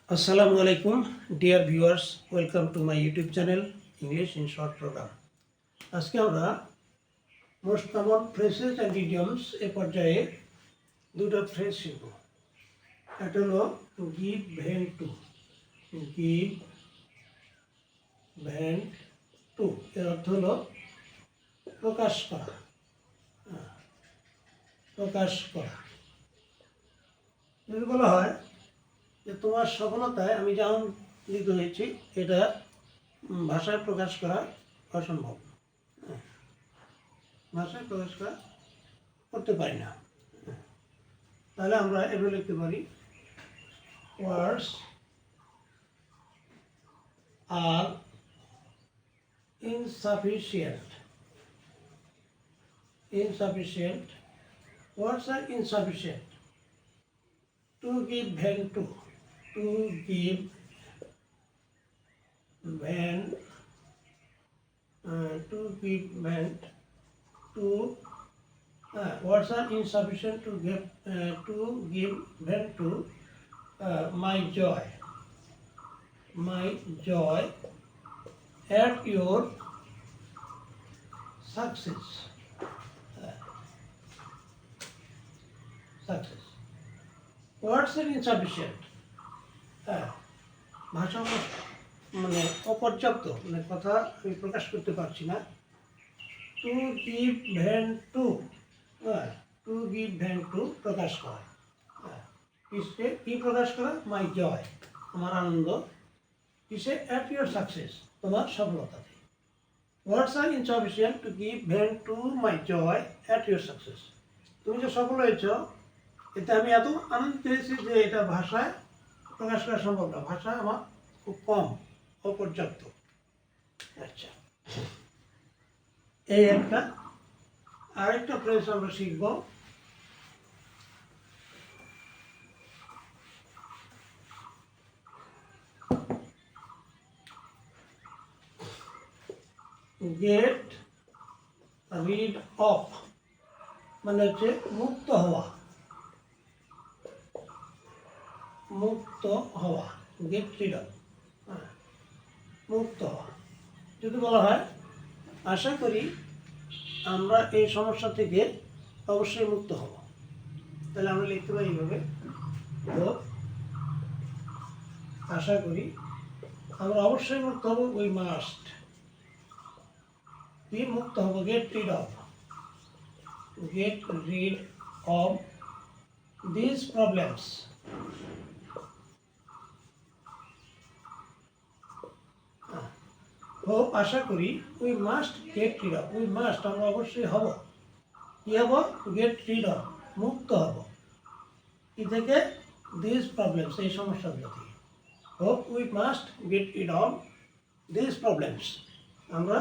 Assalamu alaikum, dear viewers. Welcome to my YouTube channel, English in Short Program. আজকে আমরা most common phrases and idioms এ পর্যায়ে দুটো phrase শিখব। একটা হলো give vent to. Give vent to এর অর্থ হলো প্রকাশ করা। প্রকাশ করা যদি বলা হয় যে তোমার সফলতায় আমি যে আনন্দিত হয়েছি, এটা ভাষায় প্রকাশ করা অসম্ভব। ভাষায় প্রকাশ করা করতে পারি না। তাহলে আমরা এগুলো লিখতে পারি, words are insufficient. Insufficient, words are insufficient to give vent to. To give vent, to give vent to words are insufficient to give vent to my joy at your success. Words are insufficient, ভাষা মানে অপর্যাপ্ত, মানে কথা আমি প্রকাশ করতে পারছি না। To give vent to, to give vent to প্রকাশ করা। কিসে কি প্রকাশ করা? মাই জয়, আমার আনন্দ। কিসে? অ্যাট ইউর সাকসেস, তোমার সফলতাতে। Words are insufficient to give vent to my joy at your success. তুমি যে সফল হয়েছ, এতে আমি এত আনন্দিত হয়েছি যে এটা ভাষায় প্রকাশ করা সম্ভব না। ভাষা আমার খুব কম, অপর্যাপ্ত। আচ্ছা, এই একটা। আরেকটা ফ্রেজ আমরা শিখব, গেট রিড অফ, মানে হচ্ছে মুক্ত হওয়া। মুক্ত হওয়া, গেট রিড অফ, মুক্ত হওয়া। যদি বলা হয় আশা করি আমরা এই সমস্যা থেকে অবশ্যই মুক্ত হব, তাহলে আমরা লিখতে পারি এইভাবে, আশা করি আমরা অবশ্যই মুক্ত হব। উই মাস্ট কি মুক্ত হব? Get rid of, get rid of this problems. Hope, আশা করি। We must get rid of, we must আমরা অবশ্যই হব। কি হব? গেট রিড অফ, মুক্ত হব। কি থেকে? দিস প্রবলেমস, এই সমস্যাগুলো থেকে। Hope we must get rid of this problems, আমরা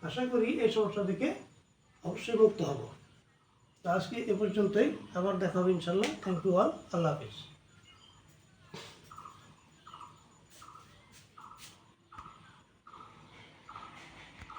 আশা করি এই সমস্যা থেকে অবশ্যই মুক্ত হব। তো আজকে এ পর্যন্তই, আবার দেখা হবে ইনশাল্লাহ। থ্যাংক ইউ অল, আল্লাহ হাফিজ।